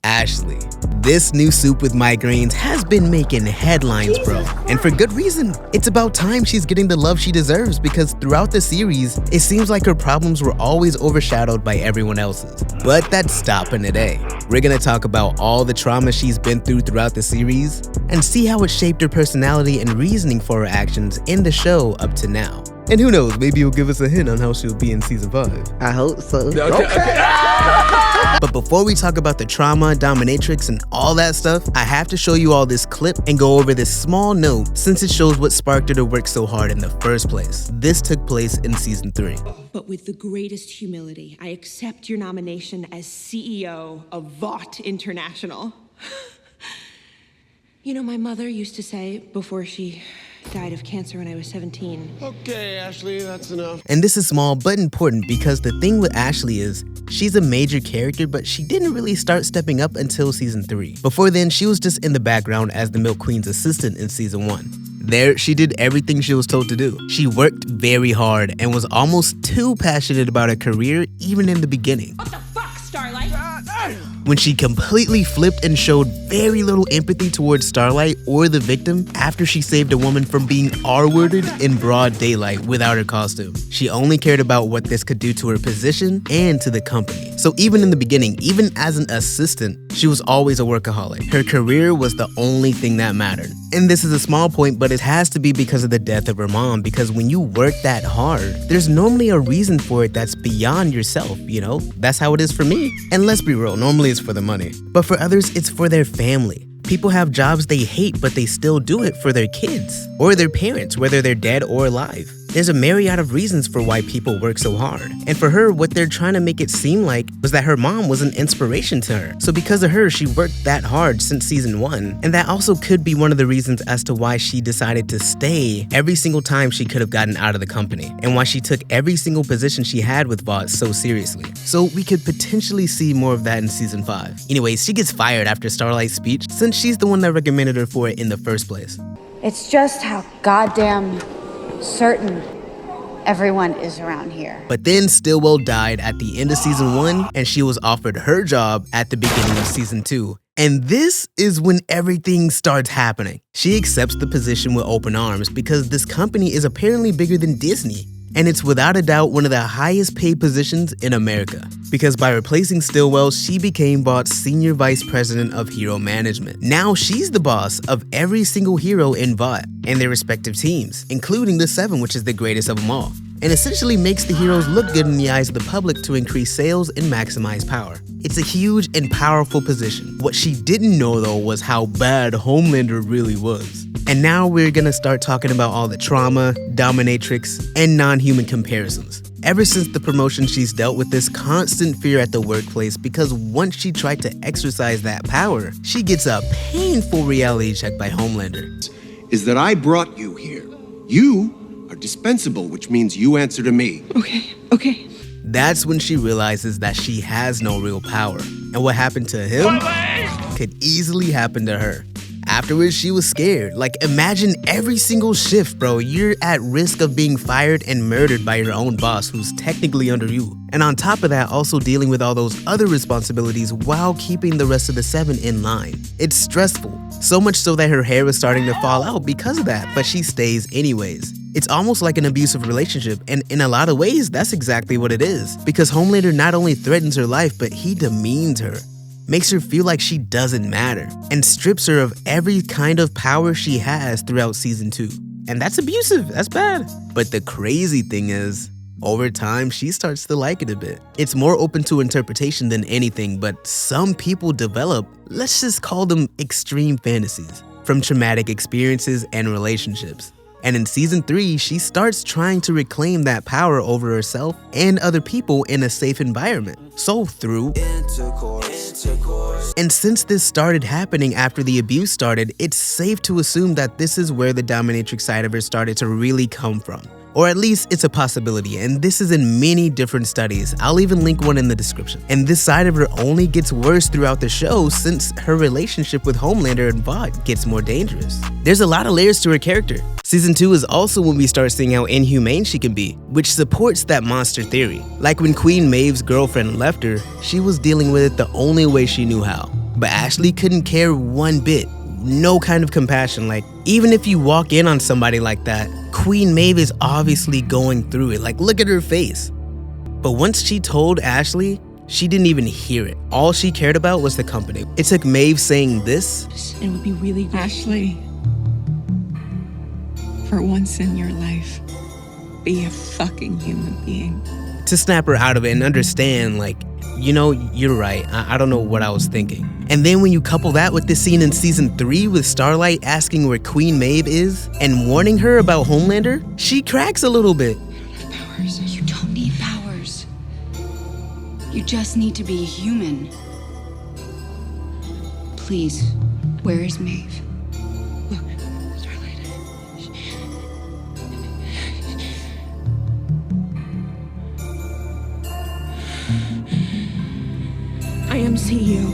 Ashley. This new soup with migraines has been making headlines, bro. And for good reason. It's about time she's getting the love she deserves because throughout the series, it seems like her problems were always overshadowed by everyone else's. But that's stopping today. We're gonna talk about all the trauma she's been through throughout the series and see how it shaped her personality and reasoning for her actions in the show up to now. And who knows, maybe you'll give us a hint on how she'll be in season 5. I hope so. But before we talk about the trauma, dominatrix, and all that stuff, I have to show you all this clip and go over this small note since it shows what sparked her to work so hard in the first place. This took place in season 3. But with the greatest humility, I accept your nomination as CEO of Vought International. You know, my mother used to say before she died of cancer when I was 17. Okay, Ashley, that's enough. And this is small but important because the thing with Ashley is she's a major character, but she didn't really start stepping up until season 3. Before then, she was just in the background as the Milk Queen's assistant in season 1. There, she did everything she was told to do. She worked very hard and was almost too passionate about her career even in the beginning. What the fuck, Starlight? When she completely flipped and showed very little empathy towards Starlight or the victim after she saved a woman from being R-worded in broad daylight without her costume. She only cared about what this could do to her position and to the company. So even in the beginning, even as an assistant, she was always a workaholic. Her career was the only thing that mattered. And this is a small point, but it has to be because of the death of her mom, because when you work that hard, there's normally a reason for it that's beyond yourself, you know? That's how it is for me. And let's be real, normally it's for the money. But for others, it's for their family. People have jobs they hate, but they still do it for their kids or their parents, whether they're dead or alive. There's a myriad of reasons for why people work so hard. And for her, what they're trying to make it seem like was that her mom was an inspiration to her. So because of her, she worked that hard since season 1. And that also could be one of the reasons as to why she decided to stay every single time she could have gotten out of the company. And why she took every single position she had with Vought so seriously. So we could potentially see more of that in season 5. Anyways, she gets fired after Starlight's speech since she's the one that recommended her for it in the first place. It's just how goddamn certain everyone is around here. But then Stillwell died at the end of season 1 and she was offered her job at the beginning of season 2. And this is when everything starts happening. She accepts the position with open arms because this company is apparently bigger than Disney. And it's without a doubt one of the highest paid positions in America. Because by replacing Stillwell, she became Vought's Senior Vice President of Hero Management. Now she's the boss of every single hero in Vought and their respective teams, including the 7, which is the greatest of them all. And essentially makes the heroes look good in the eyes of the public to increase sales and maximize power. It's a huge and powerful position. What she didn't know though was how bad Homelander really was. And now we're gonna start talking about all the trauma, dominatrix, and non-human comparisons. Ever since the promotion, she's dealt with this constant fear at the workplace because once she tried to exercise that power, she gets a painful reality check by Homelander. Is that I brought you here. You are dispensable, which means you answer to me. Okay. That's when she realizes that she has no real power. And what happened to him could easily happen to her. Afterwards, she was scared. Like, imagine every single shift, bro. You're at risk of being fired and murdered by your own boss who's technically under you. And on top of that, also dealing with all those other responsibilities while keeping the rest of the 7 in line. It's stressful. So much so that her hair is starting to fall out because of that, but she stays anyways. It's almost like an abusive relationship, and in a lot of ways, that's exactly what it is. Because Homelander not only threatens her life, but he demeans her. Makes her feel like she doesn't matter, and strips her of every kind of power she has throughout season 2. And that's abusive, that's bad. But the crazy thing is, over time, she starts to like it a bit. It's more open to interpretation than anything, but some people develop, let's just call them extreme fantasies, from traumatic experiences and relationships. And in season 3, she starts trying to reclaim that power over herself and other people in a safe environment. So through intercourse. And since this started happening after the abuse started, it's safe to assume that this is where the dominatrix side of her started to really come from. Or at least it's a possibility, and this is in many different studies. I'll even link one in the description. And this side of her only gets worse throughout the show since her relationship with Homelander and Vought gets more dangerous. There's a lot of layers to her character. Season 2 is also when we start seeing how inhumane she can be, which supports that monster theory. Like when Queen Maeve's girlfriend left her, she was dealing with it the only way she knew how. But Ashley couldn't care one bit. No kind of compassion. Like, even if you walk in on somebody like that, Queen Maeve is obviously going through it. Like, look at her face. But once she told Ashley, she didn't even hear it. All she cared about was the company. It took Maeve saying this. It would be really good. Ashley, for once in your life, be a fucking human being. To snap her out of it and understand, like, you know, you're right. I don't know what I was thinking. And then when you couple that with this scene in season 3 with Starlight asking where Queen Maeve is and warning her about Homelander, she cracks a little bit. Powers. You don't need powers. You just need to be human. Please, where is Maeve? Look, Starlight. I am CEO.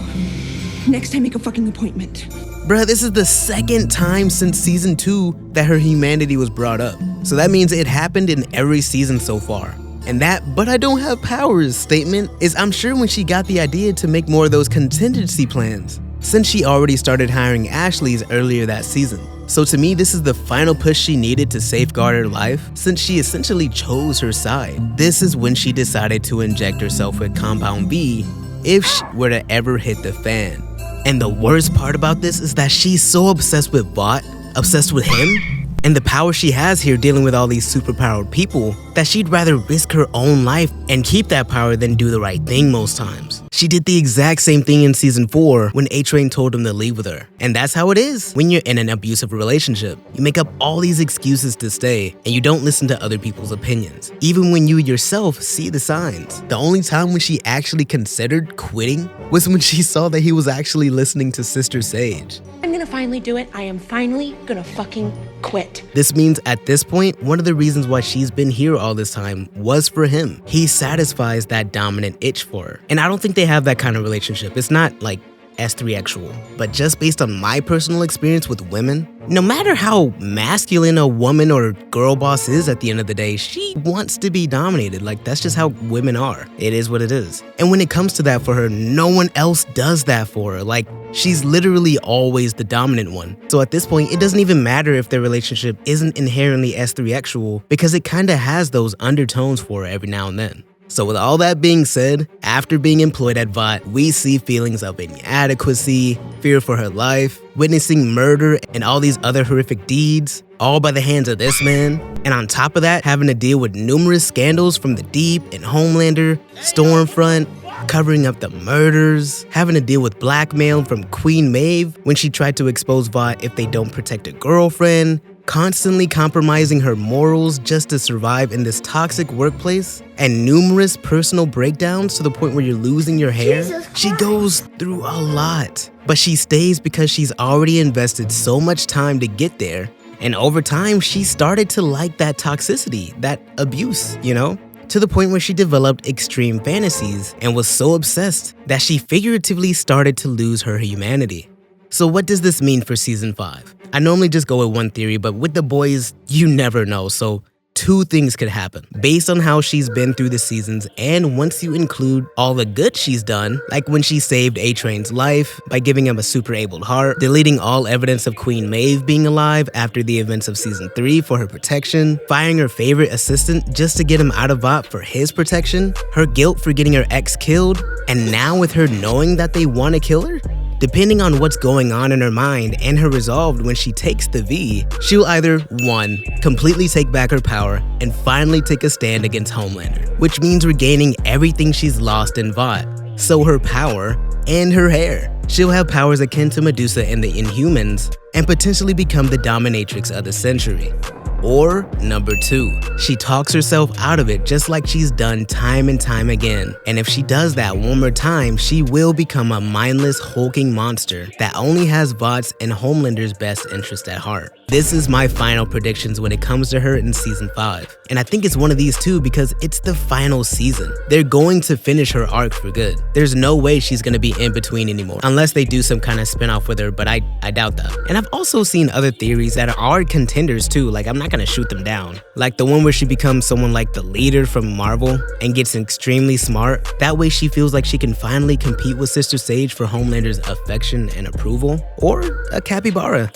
Next time, make a fucking appointment. Bruh, this is the second time since season 2 that her humanity was brought up. So that means it happened in every season so far. And that "but I don't have powers" statement is, I'm sure, when she got the idea to make more of those contingency plans, since she already started hiring Ashley's earlier that season. So to me, this is the final push she needed to safeguard her life, since she essentially chose her side. This is when she decided to inject herself with Compound V if she were to ever hit the fan. And the worst part about this is that she's so obsessed with Vought, obsessed with him, and the power she has here dealing with all these superpowered people, that she'd rather risk her own life and keep that power than do the right thing most times. She did the exact same thing in season 4 when A-Train told him to leave with her. And that's how it is when you're in an abusive relationship. You make up all these excuses to stay, and you don't listen to other people's opinions, even when you yourself see the signs. The only time when she actually considered quitting was when she saw that he was actually listening to Sister Sage. I'm gonna finally do it. I am finally gonna fucking quit. This means at this point, one of the reasons why she's been here all this time was for him. He satisfies that dominant itch for her. And I don't think they have that kind of relationship. It's not like S3-actual. But just based on my personal experience with women, no matter how masculine a woman or girl boss is at the end of the day, she wants to be dominated. Like, that's just how women are. It is what it is. And when it comes to that for her, no one else does that for her. Like, she's literally always the dominant one. So at this point, it doesn't even matter if their relationship isn't inherently S3-actual, because it kinda has those undertones for her every now and then. So with all that being said, after being employed at Vought, we see feelings of inadequacy, fear for her life, witnessing murder and all these other horrific deeds, all by the hands of this man. And on top of that, having to deal with numerous scandals from the Deep and Homelander, Stormfront, covering up the murders, having to deal with blackmail from Queen Maeve when she tried to expose Vought if they don't protect a girlfriend, constantly compromising her morals just to survive in this toxic workplace, and numerous personal breakdowns to the point where you're losing your hair. She goes through a lot, but she stays because she's already invested so much time to get there, and over time she started to like that toxicity, that abuse, you know? To the point where she developed extreme fantasies and was so obsessed that she figuratively started to lose her humanity. So what does this mean for season 5? I normally just go with one theory, but with the boys, you never know, so two things could happen. Based on how she's been through the seasons, and once you include all the good she's done, like when she saved A-Train's life by giving him a super-abled heart, deleting all evidence of Queen Maeve being alive after the events of season 3 for her protection, firing her favorite assistant just to get him out of Vought for his protection, her guilt for getting her ex killed, and now with her knowing that they want to kill her? Depending on what's going on in her mind and her resolve when she takes the V, she'll either 1. Completely take back her power and finally take a stand against Homelander, which means regaining everything she's lost in Vought, so her power and her hair. She'll have powers akin to Medusa and the Inhumans and potentially become the dominatrix of the century. Or number 2, she talks herself out of it just like she's done time and time again. And if she does that one more time, she will become a mindless, hulking monster that only has Vought's and Homelander's best interest at heart. This is my final predictions when it comes to her in season 5. And I think it's one of these two because it's the final season. They're going to finish her arc for good. There's no way she's gonna be in between anymore, unless they do some kind of spinoff with her, but I doubt that. And I've also seen other theories that are contenders too, like I'm not gonna shoot them down. Like the one where she becomes someone like the leader from Marvel and gets extremely smart. That way she feels like she can finally compete with Sister Sage for Homelander's affection and approval. Or a capybara.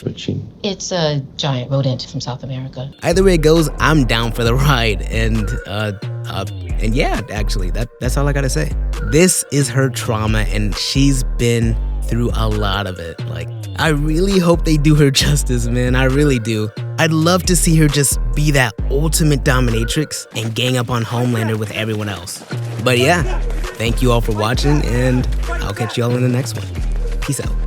It's a giant rodent from South America. Either way it goes, I'm down for the ride, and yeah, actually, that's all I gotta say. This is her trauma, and she's been through a lot of it. Like, I really hope they do her justice, man. I really do. I'd love to see her just be that ultimate dominatrix and gang up on Homelander with everyone else. But yeah, thank you all for watching, and I'll catch you all in the next one. Peace out.